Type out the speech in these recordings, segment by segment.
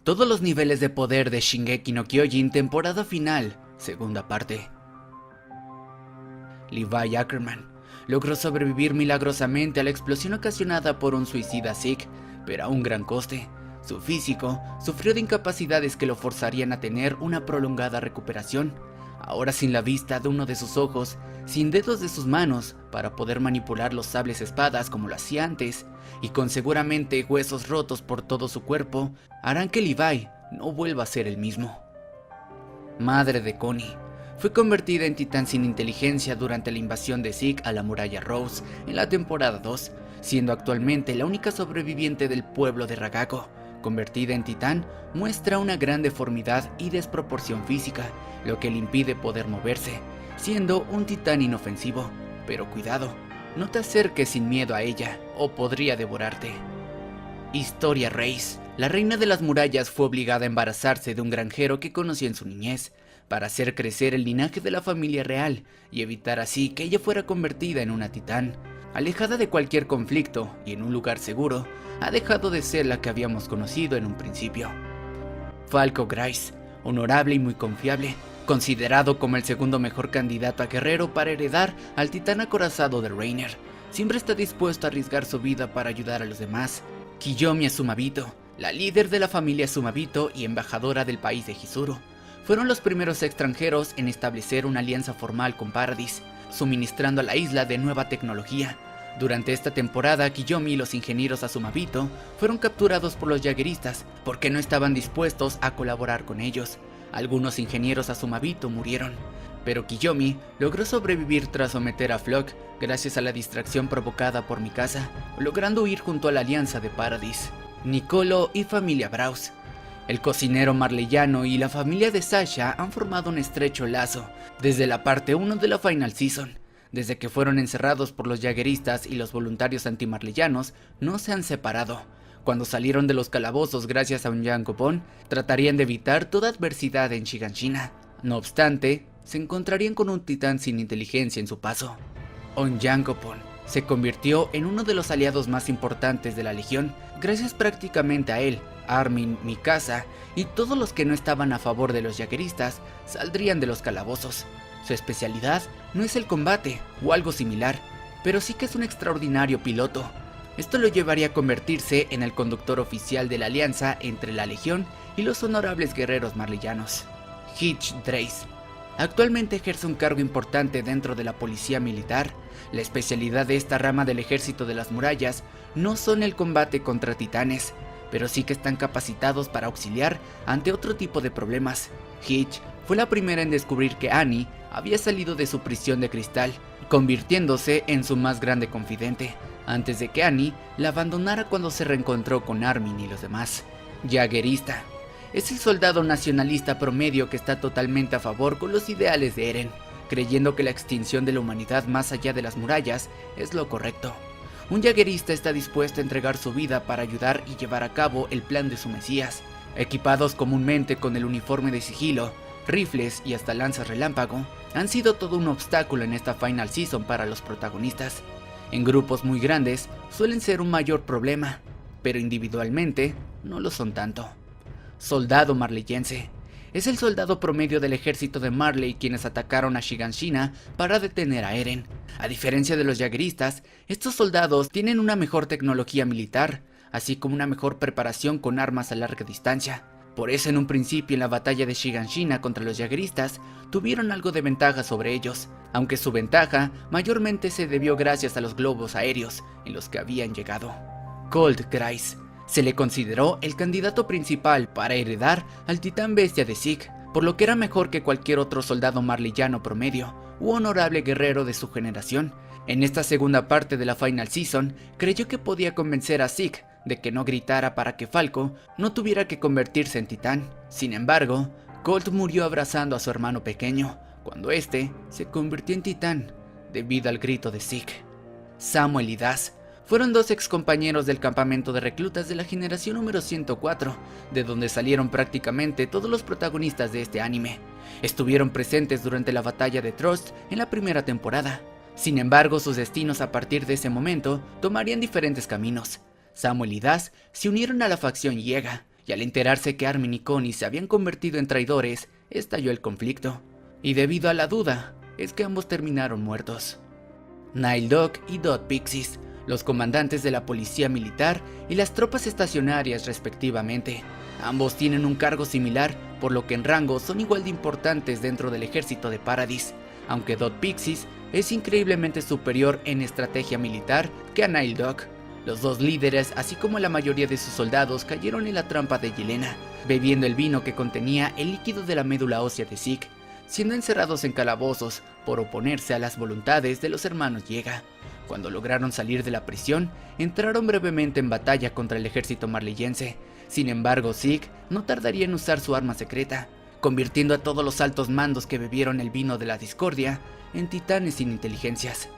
Todos los niveles de poder de Shingeki no Kyojin temporada final, segunda parte. Levi Ackerman logró sobrevivir milagrosamente a la explosión ocasionada por un suicida Zeke, pero a un gran coste. Su físico sufrió de incapacidades que lo forzarían a tener una prolongada recuperación, ahora sin la vista de uno de sus ojos, sin dedos de sus manos para poder manipular los sables espadas como lo hacía antes, y con seguramente huesos rotos por todo su cuerpo, harán que Levi no vuelva a ser el mismo. Madre de Connie fue convertida en titán sin inteligencia durante la invasión de Zeke a la muralla Rose en la temporada 2, siendo actualmente la única sobreviviente del pueblo de Ragako. Convertida en titán, muestra una gran deformidad y desproporción física, lo que le impide poder moverse, siendo un titán inofensivo. Pero cuidado, no te acerques sin miedo a ella, o podría devorarte. Historia Reiss. La reina de las murallas fue obligada a embarazarse de un granjero que conoció en su niñez, para hacer crecer el linaje de la familia real y evitar así que ella fuera convertida en una titán. Alejada de cualquier conflicto y en un lugar seguro, ha dejado de ser la que habíamos conocido en un principio. Falco Grice, honorable y muy confiable, considerado como el segundo mejor candidato a guerrero para heredar al titán acorazado de Reiner, siempre está dispuesto a arriesgar su vida para ayudar a los demás. Kiyomi Azumabito, la líder de la familia Azumabito y embajadora del país de Hisuru, fueron los primeros extranjeros en establecer una alianza formal con Paradis, suministrando a la isla de nueva tecnología. Durante esta temporada, Kiyomi y los ingenieros Azumabito fueron capturados por los jagueristas porque no estaban dispuestos a colaborar con ellos. Algunos ingenieros Azumabito murieron, pero Kiyomi logró sobrevivir tras someter a Flock gracias a la distracción provocada por Mikasa, logrando huir junto a la alianza de Paradis. Nicolo y familia Braus. El cocinero marleyano y la familia de Sasha han formado un estrecho lazo desde la parte 1 de la Final Season. Desde que fueron encerrados por los jagueristas y los voluntarios antimarleyanos, no se han separado. Cuando salieron de los calabozos gracias a un Yankopon, tratarían de evitar toda adversidad en Shiganshina. No obstante, se encontrarían con un titán sin inteligencia en su paso. Onyankopon se convirtió en uno de los aliados más importantes de la Legión, gracias prácticamente a él. Armin, Mikasa y todos los que no estaban a favor de los jagueristas saldrían de los calabozos. Su especialidad no es el combate o algo similar, pero sí que es un extraordinario piloto. Esto lo llevaría a convertirse en el conductor oficial de la alianza entre la Legión y los honorables guerreros marleyanos. Hitch Drace actualmente ejerce un cargo importante dentro de la policía militar. La especialidad de esta rama del ejército de las murallas no son el combate contra titanes, pero sí que están capacitados para auxiliar ante otro tipo de problemas. Hitch fue la primera en descubrir que Annie había salido de su prisión de cristal, convirtiéndose en su más grande confidente, antes de que Annie la abandonara cuando se reencontró con Armin y los demás. Jaguerista es el soldado nacionalista promedio que está totalmente a favor con los ideales de Eren, creyendo que la extinción de la humanidad más allá de las murallas es lo correcto. Un jaguerista está dispuesto a entregar su vida para ayudar y llevar a cabo el plan de su mesías. Equipados comúnmente con el uniforme de sigilo, rifles y hasta lanzas relámpago, han sido todo un obstáculo en esta Final Season para los protagonistas. En grupos muy grandes suelen ser un mayor problema, pero individualmente no lo son tanto. Soldado marleyense. Es el soldado promedio del ejército de Marley quienes atacaron a Shiganshina para detener a Eren. A diferencia de los jagueristas, estos soldados tienen una mejor tecnología militar, así como una mejor preparación con armas a larga distancia. Por eso en un principio en la batalla de Shiganshina contra los jagueristas, tuvieron algo de ventaja sobre ellos, aunque su ventaja mayormente se debió gracias a los globos aéreos en los que habían llegado. Cold Grice. Se le consideró el candidato principal para heredar al titán bestia de Zeke, por lo que era mejor que cualquier otro soldado marleyano promedio u honorable guerrero de su generación. En esta segunda parte de la Final Season, creyó que podía convencer a Zeke de que no gritara para que Falco no tuviera que convertirse en titán. Sin embargo, Colt murió abrazando a su hermano pequeño, cuando este se convirtió en titán, debido al grito de Zeke. Samuel y Daz fueron dos excompañeros del campamento de reclutas de la generación número 104, de donde salieron prácticamente todos los protagonistas de este anime. Estuvieron presentes durante la batalla de Trust en la primera temporada. Sin embargo, sus destinos a partir de ese momento tomarían diferentes caminos. Samuel y Daz se unieron a la facción Hiega y al enterarse que Armin y Connie se habían convertido en traidores, estalló el conflicto. Y debido a la duda, es que ambos terminaron muertos. Nile Dog y Dot Pixies, los comandantes de la policía militar y las tropas estacionarias respectivamente. Ambos tienen un cargo similar, por lo que en rango son igual de importantes dentro del ejército de Paradis, aunque Dot Pixies es increíblemente superior en estrategia militar que a Nile Dog. Los dos líderes, así como la mayoría de sus soldados, cayeron en la trampa de Yelena, bebiendo el vino que contenía el líquido de la médula ósea de Zeke, siendo encerrados en calabozos por oponerse a las voluntades de los hermanos Yeager. Cuando lograron salir de la prisión, entraron brevemente en batalla contra el ejército marleyense. Sin embargo, Zeke no tardaría en usar su arma secreta, convirtiendo a todos los altos mandos que bebieron el vino de la discordia en titanes sin inteligencias.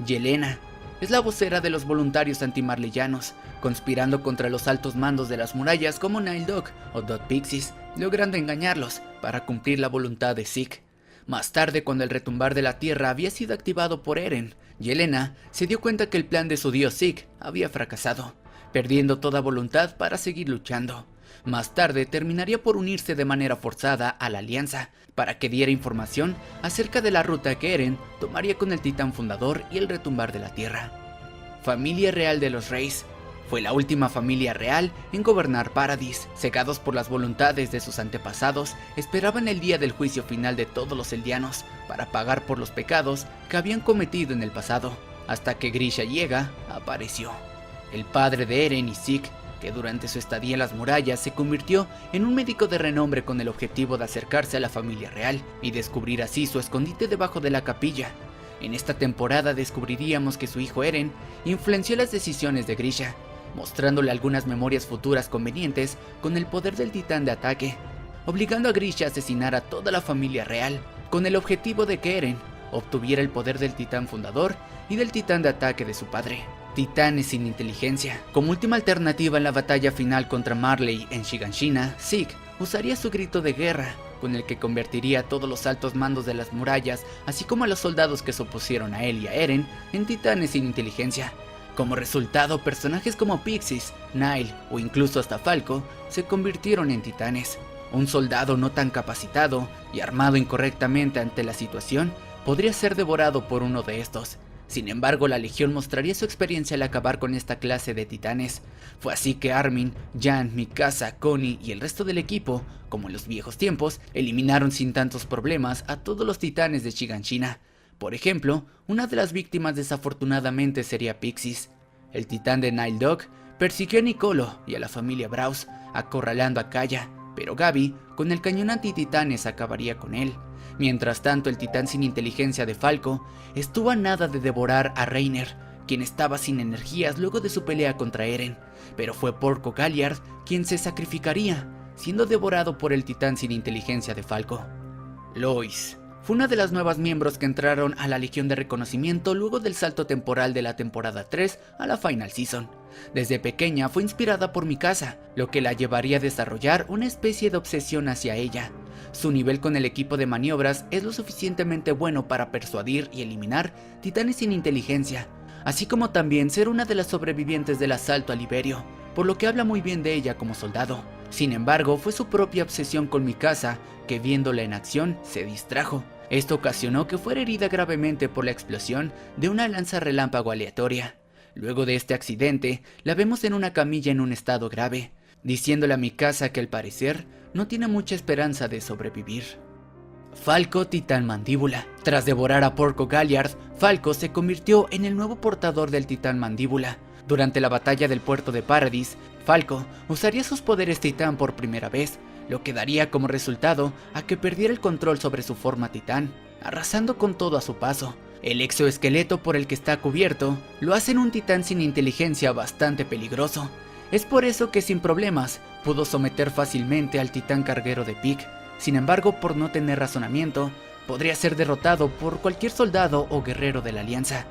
Yelena es la vocera de los voluntarios antimarleyanos, conspirando contra los altos mandos de las murallas como Nile Dog o Dot Pixies, logrando engañarlos para cumplir la voluntad de Zeke. Más tarde, cuando el retumbar de la tierra había sido activado por Eren, Yelena se dio cuenta que el plan de su dios Zeke había fracasado, perdiendo toda voluntad para seguir luchando. Más tarde terminaría por unirse de manera forzada a la Alianza para que diera información acerca de la ruta que Eren tomaría con el titán fundador y el retumbar de la tierra. Familia real de los Reyes. Fue la última familia real en gobernar Paradis. Cegados por las voluntades de sus antepasados, esperaban el día del juicio final de todos los eldianos para pagar por los pecados que habían cometido en el pasado, hasta que Grisha Yeager apareció, el padre de Eren y Zeke, que durante su estadía en las murallas se convirtió en un médico de renombre con el objetivo de acercarse a la familia real y descubrir así su escondite debajo de la capilla. En esta temporada descubriríamos que su hijo Eren influenció las decisiones de Grisha, mostrándole algunas memorias futuras convenientes con el poder del titán de ataque, obligando a Grisha a asesinar a toda la familia real, con el objetivo de que Eren obtuviera el poder del titán fundador y del titán de ataque de su padre. Titanes sin inteligencia. Como última alternativa en la batalla final contra Marley en Shiganshina, Zeke usaría su grito de guerra, con el que convertiría a todos los altos mandos de las murallas, así como a los soldados que se opusieron a él y a Eren, en titanes sin inteligencia. Como resultado, personajes como Pixies, Nile o incluso hasta Falco se convirtieron en titanes. Un soldado no tan capacitado y armado incorrectamente ante la situación podría ser devorado por uno de estos. Sin embargo, la Legión mostraría su experiencia al acabar con esta clase de titanes. Fue así que Armin, Jan, Mikasa, Connie y el resto del equipo, como en los viejos tiempos, eliminaron sin tantos problemas a todos los titanes de Shiganshina. Por ejemplo, una de las víctimas desafortunadamente sería Pixies. El titán de Nile Dog persiguió a Nicolo y a la familia Braus, acorralando a Kaya, pero Gabi, con el cañón antititanes, acabaría con él. Mientras tanto, el titán sin inteligencia de Falco estuvo a nada de devorar a Reiner, quien estaba sin energías luego de su pelea contra Eren, pero fue Porco Galliard quien se sacrificaría, siendo devorado por el titán sin inteligencia de Falco. Lois fue una de las nuevas miembros que entraron a la Legión de Reconocimiento luego del salto temporal de la temporada 3 a la Final Season. Desde pequeña fue inspirada por Mikasa, lo que la llevaría a desarrollar una especie de obsesión hacia ella. Su nivel con el equipo de maniobras es lo suficientemente bueno para persuadir y eliminar titanes sin inteligencia, así como también ser una de las sobrevivientes del asalto a Liberio, por lo que habla muy bien de ella como soldado. Sin embargo, fue su propia obsesión con Mikasa que, viéndola en acción, se distrajo. Esto ocasionó que fuera herida gravemente por la explosión de una lanza relámpago aleatoria. Luego de este accidente, la vemos en una camilla en un estado grave, diciéndole a Mikasa que al parecer no tiene mucha esperanza de sobrevivir. Falco Titán Mandíbula. Tras devorar a Porco Galliard, Falco se convirtió en el nuevo portador del Titán Mandíbula. Durante la batalla del puerto de Paradis, Falco usaría sus poderes titán por primera vez, lo que daría como resultado a que perdiera el control sobre su forma titán, arrasando con todo a su paso. El exoesqueleto por el que está cubierto lo hace un titán sin inteligencia bastante peligroso. Es por eso que sin problemas pudo someter fácilmente al titán carguero de Pieck. Sin embargo, por no tener razonamiento, podría ser derrotado por cualquier soldado o guerrero de la Alianza.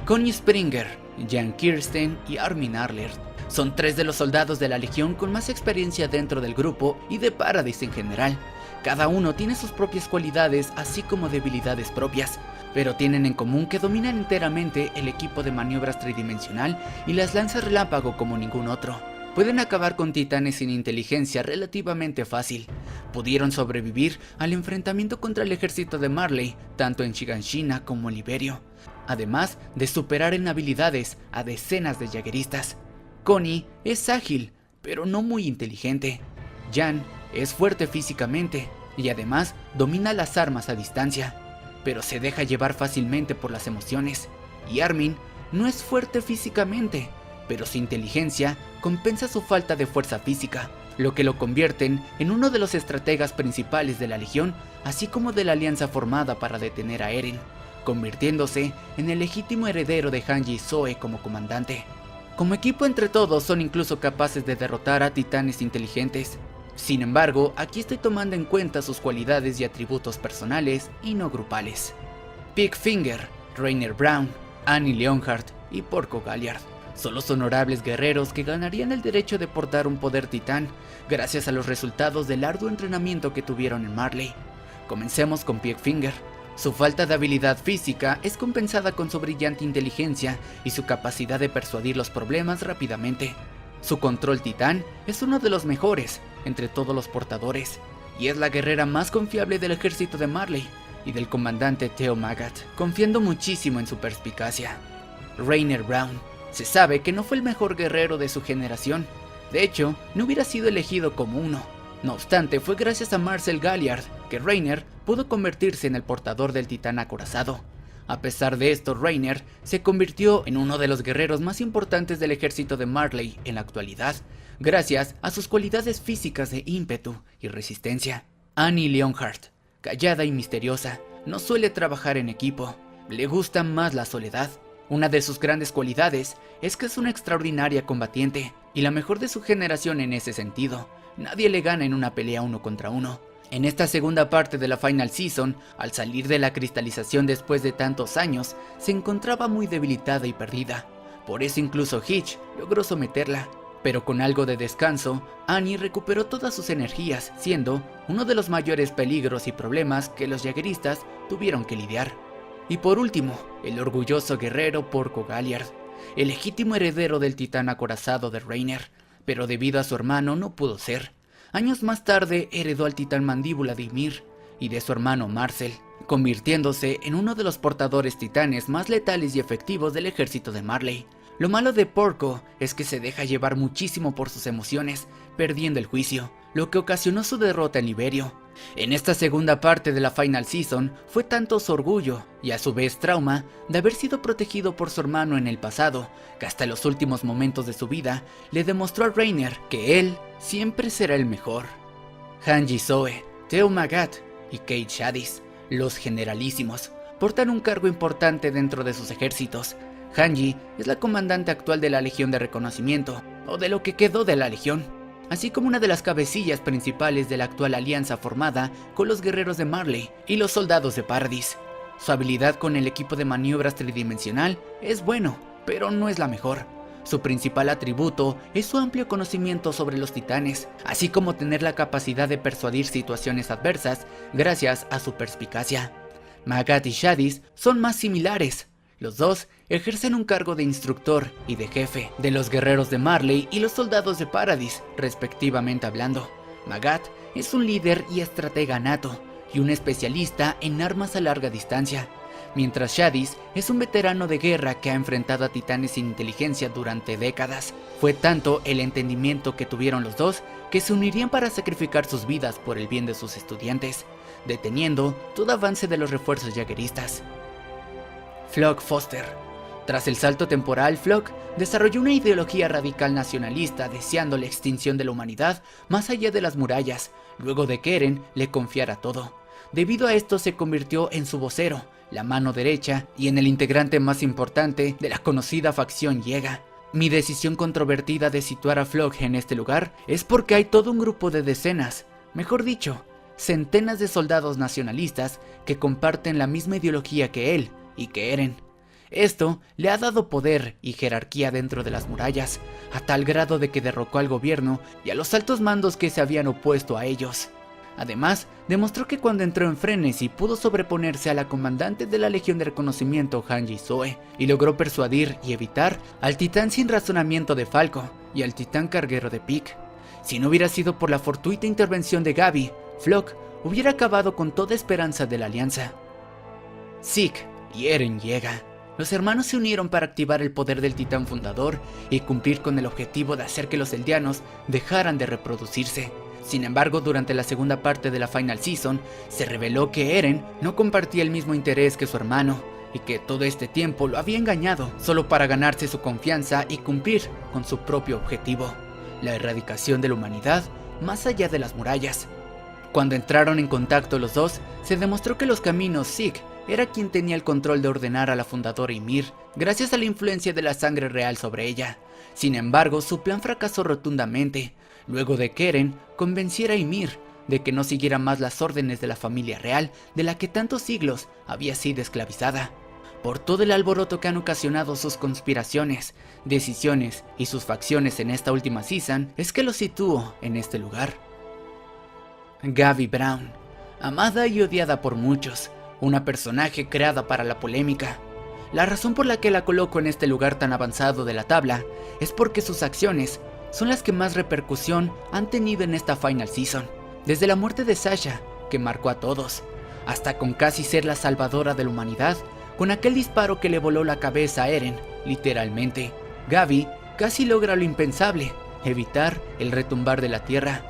Connie Springer, Jan Kirsten y Armin Arler son tres de los soldados de la Legión con más experiencia dentro del grupo y de Paradis en general. Cada uno tiene sus propias cualidades así como debilidades propias, pero tienen en común que dominan enteramente el equipo de maniobras tridimensional y las lanzas relámpago como ningún otro. pueden acabar con titanes sin inteligencia relativamente fácil. Pudieron sobrevivir al enfrentamiento contra el ejército de Marley, tanto en Shiganshina como en Liberio, además de superar en habilidades a decenas de jaegeristas. Connie es ágil, pero no muy inteligente. Jan es fuerte físicamente y además domina las armas a distancia, pero se deja llevar fácilmente por las emociones. Y Armin no es fuerte físicamente, pero su inteligencia compensa su falta de fuerza física, lo que lo convierten en uno de los estrategas principales de la Legión, así como de la alianza formada para detener a Eren, convirtiéndose en el legítimo heredero de Hanji Zoe como comandante. Como equipo entre todos son incluso capaces de derrotar a titanes inteligentes. Sin embargo, aquí estoy tomando en cuenta sus cualidades y atributos personales y no grupales. Pig Finger, Rainer Brown, Annie Leonhardt y Porco Galliard son los honorables guerreros que ganarían el derecho de portar un poder titán gracias a los resultados del arduo entrenamiento que tuvieron en Marley. Comencemos con Pig Finger. Su falta de habilidad física es compensada con su brillante inteligencia y su capacidad de persuadir los problemas rápidamente. Su control titán es uno de los mejores entre todos los portadores, y es la guerrera más confiable del ejército de Marley y del comandante Theo Magat, confiando muchísimo en su perspicacia. Rainer Brown. Se sabe que no fue el mejor guerrero de su generación, de hecho, no hubiera sido elegido como uno. No obstante, fue gracias a Marcel Galliard que Rainer pudo convertirse en el portador del titán acorazado. A pesar de esto, Rainer se convirtió en uno de los guerreros más importantes del ejército de Marley en la actualidad, gracias a sus cualidades físicas de ímpetu y resistencia. Annie Leonhardt, callada y misteriosa, no suele trabajar en equipo, le gusta más la soledad. Una de sus grandes cualidades es que es una extraordinaria combatiente y la mejor de su generación en ese sentido. Nadie le gana en una pelea 1 contra 1. En esta segunda parte de la Final Season, al salir de la cristalización después de tantos años, se encontraba muy debilitada y perdida. Por eso incluso Hitch logró someterla. Pero con algo de descanso, Annie recuperó todas sus energías, siendo uno de los mayores peligros y problemas que los jaegeristas tuvieron que lidiar. Y por último, el orgulloso guerrero Porco Galliard, el legítimo heredero del titán acorazado de Rainer, pero debido a su hermano no pudo ser. Años más tarde heredó al titán mandíbula de Ymir y de su hermano Marcel, convirtiéndose en uno de los portadores titanes más letales y efectivos del ejército de Marley. Lo malo de Porco es que se deja llevar muchísimo por sus emociones, perdiendo el juicio, lo que ocasionó su derrota en Liberio. En esta segunda parte de la Final Season fue tanto su orgullo y a su vez trauma de haber sido protegido por su hermano en el pasado, que hasta los últimos momentos de su vida le demostró a Rainer que él siempre será el mejor. Hanji Zoe, Theo Magat y Cait Shadis, los generalísimos, portan un cargo importante dentro de sus ejércitos. Hanji es la comandante actual de la Legión de Reconocimiento, o de lo que quedó de la Legión, así como una de las cabecillas principales de la actual alianza formada con los guerreros de Marley y los soldados de Paradis. Su habilidad con el equipo de maniobras tridimensional es bueno, pero no es la mejor. Su principal atributo es su amplio conocimiento sobre los titanes, así como tener la capacidad de persuadir situaciones adversas gracias a su perspicacia. Magat y Shadis son más similares. Los dos ejercen un cargo de instructor y de jefe de los guerreros de Marley y los soldados de Paradis, respectivamente hablando. Magat es un líder y estratega nato, y un especialista en armas a larga distancia, mientras Shadis es un veterano de guerra que ha enfrentado a titanes sin inteligencia durante décadas. Fue tanto el entendimiento que tuvieron los dos que se unirían para sacrificar sus vidas por el bien de sus estudiantes, deteniendo todo avance de los refuerzos jaegeristas. Flock Foster. Tras el salto temporal, Flock desarrolló una ideología radical nacionalista deseando la extinción de la humanidad más allá de las murallas, luego de que Eren le confiara todo. Debido a esto se convirtió en su vocero, la mano derecha y en el integrante más importante de la conocida facción Yeager. Mi decisión controvertida de situar a Flock en este lugar es porque hay todo un grupo de decenas, mejor dicho, centenas de soldados nacionalistas que comparten la misma ideología que él y que Eren. Esto le ha dado poder y jerarquía dentro de las murallas, a tal grado de que derrocó al gobierno y a los altos mandos que se habían opuesto a ellos. Además, demostró que cuando entró en frenesí pudo sobreponerse a la comandante de la Legión de Reconocimiento Hanji Zoe y logró persuadir y evitar al titán sin razonamiento de Falco, y al titán carguero de Pik. Si no hubiera sido por la fortuita intervención de Gabi, Floch hubiera acabado con toda esperanza de la alianza. Zeke y Eren llega. Los hermanos se unieron para activar el poder del titán fundador y cumplir con el objetivo de hacer que los eldianos dejaran de reproducirse. Sin embargo, durante la segunda parte de la Final Season, se reveló que Eren no compartía el mismo interés que su hermano, y que todo este tiempo lo había engañado solo para ganarse su confianza y cumplir con su propio objetivo, la erradicación de la humanidad más allá de las murallas. Cuando entraron en contacto los dos, se demostró que los caminos Zeke era quien tenía el control de ordenar a la fundadora Ymir, gracias a la influencia de la sangre real sobre ella. Sin embargo, su plan fracasó rotundamente, luego de que Eren convenciera a Ymir de que no siguiera más las órdenes de la familia real de la que tantos siglos había sido esclavizada. Por todo el alboroto que han ocasionado sus conspiraciones, decisiones y sus facciones en esta última season, es que lo sitúo en este lugar. Gabi Brown, amada y odiada por muchos, una personaje creada para la polémica. La razón por la que la coloco en este lugar tan avanzado de la tabla es porque sus acciones son las que más repercusión han tenido en esta Final Season, desde la muerte de Sasha, que marcó a todos, hasta con casi ser la salvadora de la humanidad, con aquel disparo que le voló la cabeza a Eren, literalmente. Gabi casi logra lo impensable, evitar el retumbar de la tierra,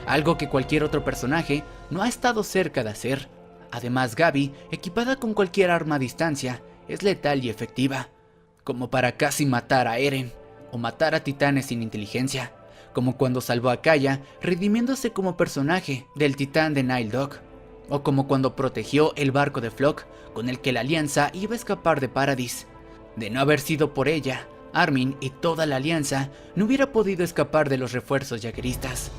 algo que cualquier otro personaje no ha estado cerca de hacer. Además, Gabi, equipada con cualquier arma a distancia, es letal y efectiva, como para casi matar a Eren, o matar a titanes sin inteligencia, como cuando salvó a Kaya redimiéndose como personaje del titán de Nile Dog, o como cuando protegió el barco de Floch con el que la alianza iba a escapar de Paradis. De no haber sido por ella, Armin y toda la alianza no hubiera podido escapar de los refuerzos jaegeristas.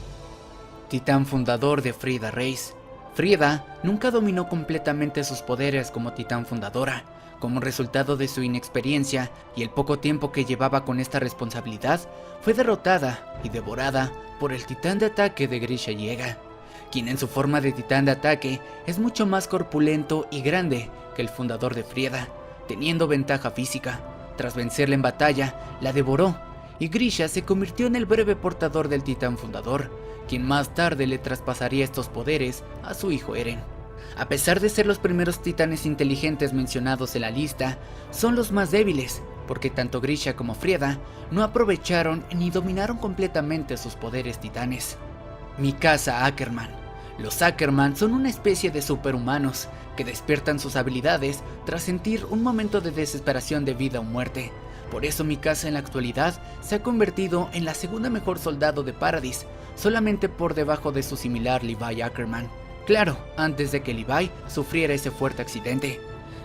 Titán fundador de Frida Reiss. Frida nunca dominó completamente sus poderes como titán fundadora. Como resultado de su inexperiencia y el poco tiempo que llevaba con esta responsabilidad, fue derrotada y devorada por el titán de ataque de Grisha Yeager, quien en su forma de titán de ataque es mucho más corpulento y grande que el fundador de Frida, teniendo ventaja física. Tras vencerla en batalla, la devoró, y Grisha se convirtió en el breve portador del titán fundador, quien más tarde le traspasaría estos poderes a su hijo Eren. A pesar de ser los primeros titanes inteligentes mencionados en la lista, son los más débiles, porque tanto Grisha como Frida no aprovecharon ni dominaron completamente sus poderes titanes. Mikasa Ackerman. Los Ackerman son una especie de superhumanos que despiertan sus habilidades tras sentir un momento de desesperación de vida o muerte. Por eso Mikasa en la actualidad se ha convertido en la segunda mejor soldado de Paradis, solamente por debajo de su similar Levi Ackerman. Claro, antes de que Levi sufriera ese fuerte accidente.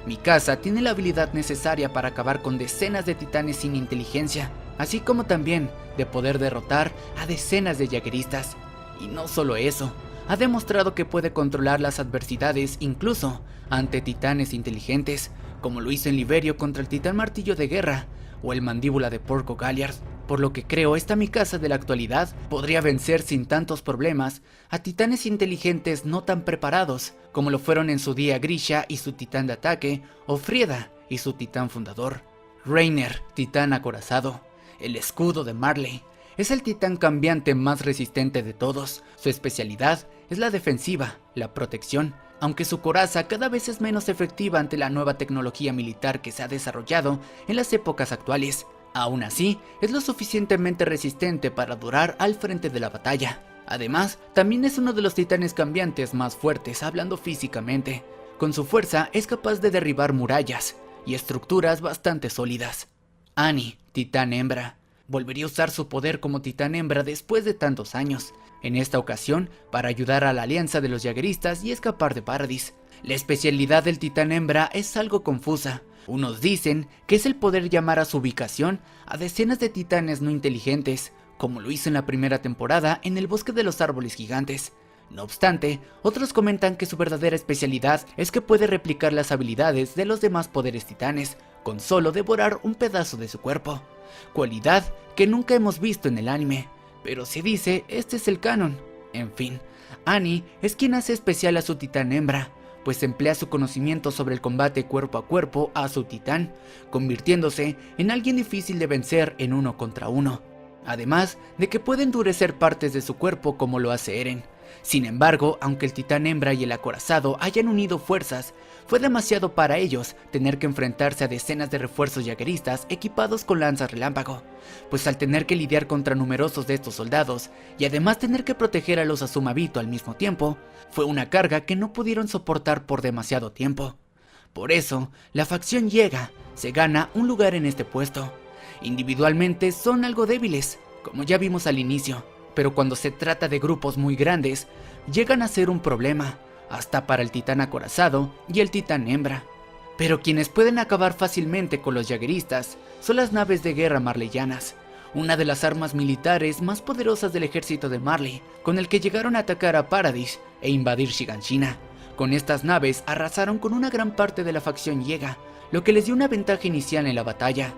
Mikasa tiene la habilidad necesaria para acabar con decenas de titanes sin inteligencia, así como también de poder derrotar a decenas de jaegeristas. Y no solo eso, ha demostrado que puede controlar las adversidades incluso ante titanes inteligentes, como lo hizo en Liberio contra el titán martillo de guerra o el mandíbula de Porco Galliard, por lo que creo esta Mikasa de la actualidad podría vencer sin tantos problemas a titanes inteligentes no tan preparados como lo fueron en su día Grisha y su titán de ataque, o Frida y su titán fundador. Reiner, titán acorazado, el escudo de Marley. Es el titán cambiante más resistente de todos. Su especialidad es la defensiva, la protección, aunque su coraza cada vez es menos efectiva ante la nueva tecnología militar que se ha desarrollado en las épocas actuales. Aún así, es lo suficientemente resistente para durar al frente de la batalla. Además, también es uno de los titanes cambiantes más fuertes hablando físicamente. Con su fuerza es capaz de derribar murallas y estructuras bastante sólidas. Annie, titán hembra. Volvería a usar su poder como titán hembra después de tantos años, en esta ocasión para ayudar a la alianza de los jaegeristas y escapar de Paradis. La especialidad del titán hembra es algo confusa. Unos dicen que es el poder llamar a su ubicación a decenas de titanes no inteligentes, como lo hizo en la primera temporada en el bosque de los árboles gigantes. No obstante, otros comentan que su verdadera especialidad es que puede replicar las habilidades de los demás poderes titanes, con solo devorar un pedazo de su cuerpo. Cualidad que nunca hemos visto en el anime, pero se dice este es el canon. En fin, Annie es quien hace especial a su titán hembra, pues emplea su conocimiento sobre el combate cuerpo a cuerpo a su titán, convirtiéndose en alguien difícil de vencer en uno contra uno. además de que puede endurecer partes de su cuerpo como lo hace Eren. Sin embargo, aunque el titán hembra y el acorazado hayan unido fuerzas, fue demasiado para ellos tener que enfrentarse a decenas de refuerzos jaegeristas equipados con lanzas relámpago, pues al tener que lidiar contra numerosos de estos soldados y además tener que proteger a los Azumabito al mismo tiempo, fue una carga que no pudieron soportar por demasiado tiempo. Por eso, la facción llega, se gana un lugar en este puesto. Individualmente son algo débiles, como ya vimos al inicio, pero cuando se trata de grupos muy grandes, llegan a ser un problema, hasta para el titán acorazado y el titán hembra. Pero quienes pueden acabar fácilmente con los jaegeristas son las naves de guerra marleyanas, una de las armas militares más poderosas del ejército de Marley, con el que llegaron a atacar a Paradis e invadir Shiganshina. Con estas naves arrasaron con una gran parte de la facción Yeager, lo que les dio una ventaja inicial en la batalla,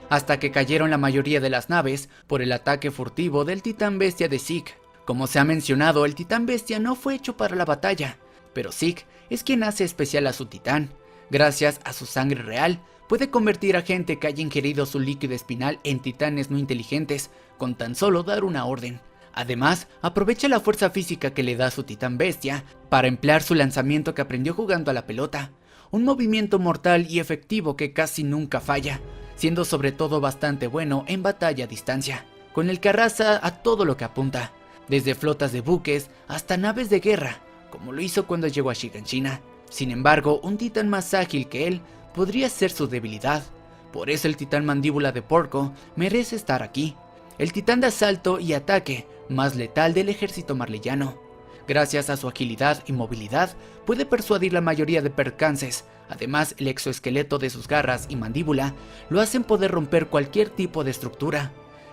hasta que cayeron la mayoría de las naves por el ataque furtivo del titán bestia de Zeke. Como se ha mencionado, el titán bestia no fue hecho para la batalla, pero Zeke es quien hace especial a su titán. Gracias a su sangre real, puede convertir a gente que haya ingerido su líquido espinal en titanes no inteligentes, con tan solo dar una orden. Además, aprovecha la fuerza física que le da su titán bestia para emplear su lanzamiento que aprendió jugando a la pelota, un movimiento mortal y efectivo que casi nunca falla, siendo sobre todo bastante bueno en batalla a distancia, con el que arrasa a todo lo que apunta, desde flotas de buques hasta naves de guerra, como lo hizo cuando llegó a Shiganshina. Sin embargo, un titán más ágil que él podría ser su debilidad. Por eso el titán mandíbula de Porco merece estar aquí, el titán de asalto y ataque más letal del ejército marleyano. Gracias a su agilidad y movilidad, puede persuadir la mayoría de percances. Además, el exoesqueleto de sus garras y mandíbula lo hacen poder romper cualquier tipo de estructura.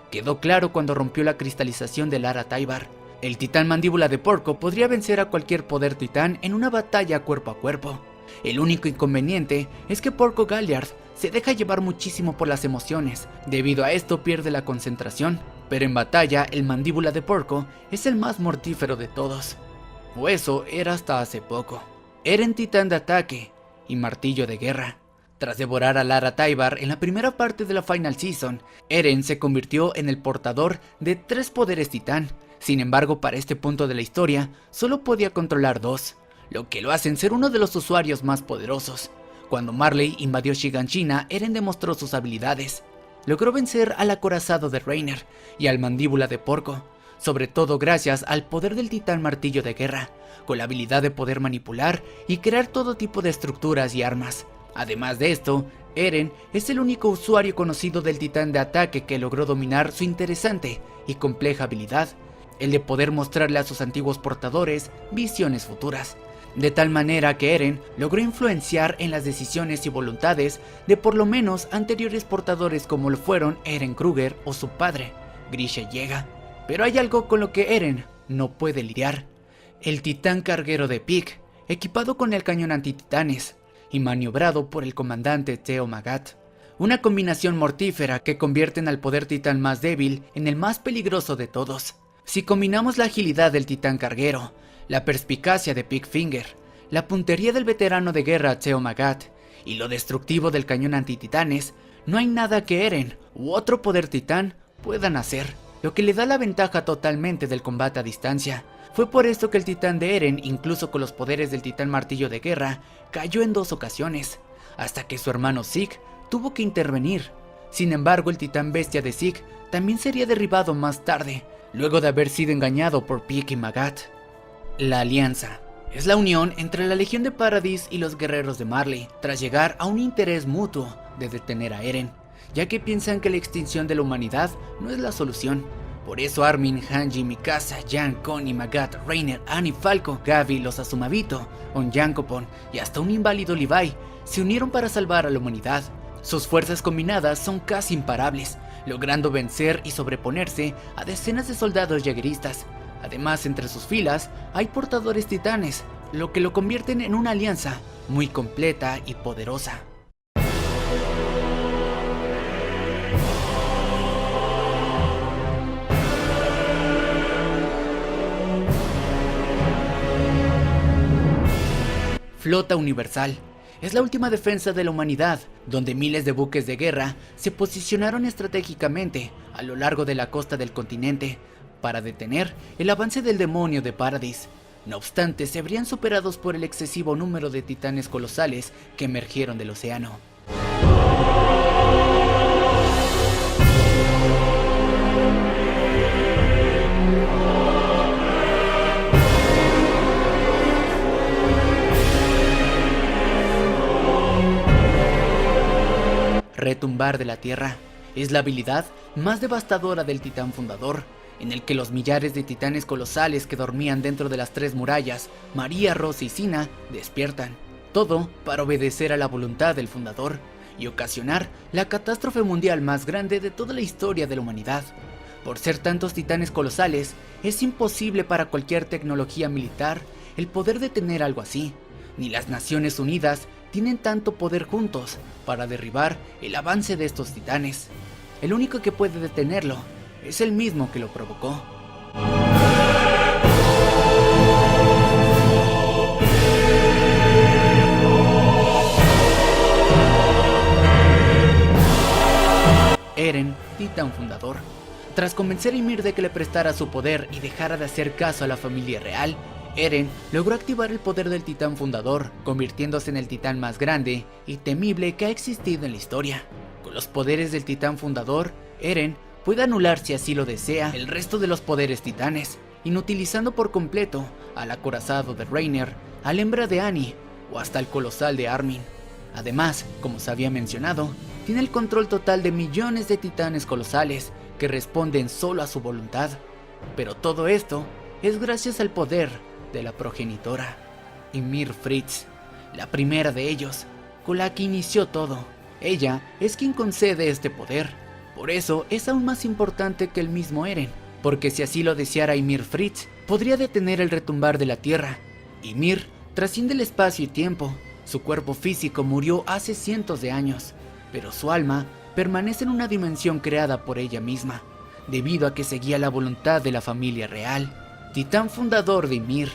Quedó claro cuando rompió la cristalización de Lara Taibar. El titán mandíbula de Porco podría vencer a cualquier poder titán en una batalla cuerpo a cuerpo. El único inconveniente es que Porco Galliard se deja llevar muchísimo por las emociones, debido a esto pierde la concentración, pero en batalla el mandíbula de Porco es el más mortífero de todos. O eso era hasta hace poco. Eren titán de ataque y martillo de guerra. Tras devorar a Lara Taibar en la primera parte de la Final Season, Eren se convirtió en el portador de 3 poderes titán. Sin embargo, para este punto de la historia, solo podía controlar 2, lo que lo hacen ser uno de los usuarios más poderosos. Cuando Marley invadió Shiganshina, Eren demostró sus habilidades. Logró vencer al acorazado de Reiner y al mandíbula de Porco, sobre todo gracias al poder del titán martillo de guerra, con la habilidad de poder manipular y crear todo tipo de estructuras y armas. Además de esto, Eren es el único usuario conocido del titán de ataque que logró dominar su interesante y compleja habilidad, el de poder mostrarle a sus antiguos portadores visiones futuras, de tal manera que Eren logró influenciar en las decisiones y voluntades de por lo menos anteriores portadores como lo fueron Eren Kruger o su padre, Grisha Yeager. Pero hay algo con lo que Eren no puede lidiar: el titán carguero de Pieck, equipado con el cañón antititanes y maniobrado por el comandante Teo Magat. Una combinación mortífera que convierten al poder titán más débil en el más peligroso de todos. Si combinamos la agilidad del titán carguero, la perspicacia de Pickfinger, la puntería del veterano de guerra Teo Magat y lo destructivo del cañón antititanes, no hay nada que Eren u otro poder titán puedan hacer, lo que le da la ventaja totalmente del combate a distancia. Fue por esto que el titán de Eren, incluso con los poderes del titán martillo de guerra, cayó en 2 ocasiones, hasta que su hermano Zeke tuvo que intervenir. Sin embargo, el titán bestia de Zeke también sería derribado más tarde, luego de haber sido engañado por Pieck y Magat. La Alianza es la unión entre la Legión de Paradis y los guerreros de Marley, tras llegar a un interés mutuo de detener a Eren, ya que piensan que la extinción de la humanidad no es la solución. Por eso Armin, Hanji, Mikasa, Jan, Connie, Magat, Reiner, Annie, Falco, Gaby, los Azumabito, Onyankopon y hasta un inválido Levi se unieron para salvar a la humanidad. Sus fuerzas combinadas son casi imparables, logrando vencer y sobreponerse a decenas de soldados jaegeristas. Además, entre sus filas hay portadores titanes, lo que lo convierten en una alianza muy completa y poderosa. Flota Universal es la última defensa de la humanidad, donde miles de buques de guerra se posicionaron estratégicamente a lo largo de la costa del continente para detener el avance del demonio de Paradis. No obstante, se verían superados por el excesivo número de titanes colosales que emergieron del océano. Retumbar de la tierra es la habilidad más devastadora del titán fundador, en el que los millares de titanes colosales que dormían dentro de las tres murallas, María, Rosa y Sina, despiertan. Todo para obedecer a la voluntad del fundador y ocasionar la catástrofe mundial más grande de toda la historia de la humanidad. Por ser tantos titanes colosales, es imposible para cualquier tecnología militar el poder detener algo así. Ni las Naciones Unidas tienen tanto poder juntos para derribar el avance de estos titanes. El único que puede detenerlo es el mismo que lo provocó. Eren, titán fundador. Tras convencer a Ymir de que le prestara su poder y dejara de hacer caso a la familia real, Eren logró activar el poder del titán fundador, convirtiéndose en el titán más grande y temible que ha existido en la historia. Con los poderes del titán fundador, Eren puede anular, si así lo desea, el resto de los poderes titanes, inutilizando por completo al acorazado de Reiner, al hembra de Annie o hasta el colosal de Armin. Además, como se había mencionado, tiene el control total de millones de titanes colosales que responden solo a su voluntad. Pero todo esto es gracias al poder de la progenitora, Ymir Fritz, la primera de ellos, con la que inició todo. Ella es quien concede este poder. Por eso es aún más importante que el mismo Eren, porque si así lo deseara Ymir Fritz, podría detener el retumbar de la tierra. Ymir trasciende el espacio y tiempo. Su cuerpo físico murió hace cientos de años, pero su alma permanece en una dimensión creada por ella misma, debido a que seguía la voluntad de la familia real. Titán fundador de Ymir,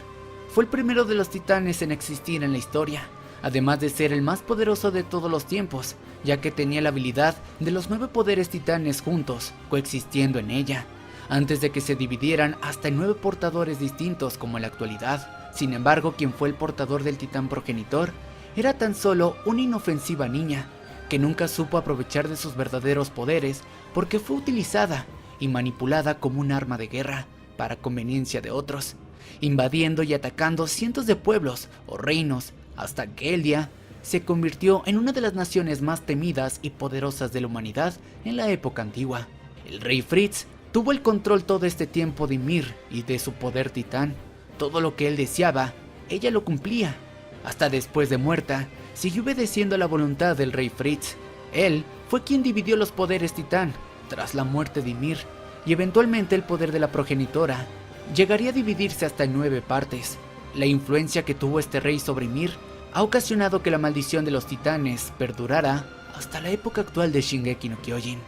fue el primero de los titanes en existir en la historia, además de ser el más poderoso de todos los tiempos, ya que tenía la habilidad de los 9 poderes titanes juntos, coexistiendo en ella, antes de que se dividieran hasta en 9 portadores distintos como en la actualidad. Sin embargo, quien fue el portador del titán progenitor era tan solo una inofensiva niña, que nunca supo aprovechar de sus verdaderos poderes porque fue utilizada y manipulada como un arma de guerra para conveniencia de otros, invadiendo y atacando cientos de pueblos o reinos, hasta que Eldia se convirtió en una de las naciones más temidas y poderosas de la humanidad en la época antigua. El rey Fritz tuvo el control todo este tiempo de Ymir y de su poder titán. Todo lo que él deseaba, ella lo cumplía. Hasta después de muerta, siguió obedeciendo a la voluntad del rey Fritz. Él fue quien dividió los poderes titán tras la muerte de Ymir, y eventualmente el poder de la progenitora llegaría a dividirse hasta en 9 partes. La influencia que tuvo este rey sobre Ymir ha ocasionado que la maldición de los titanes perdurara hasta la época actual de Shingeki no Kyojin.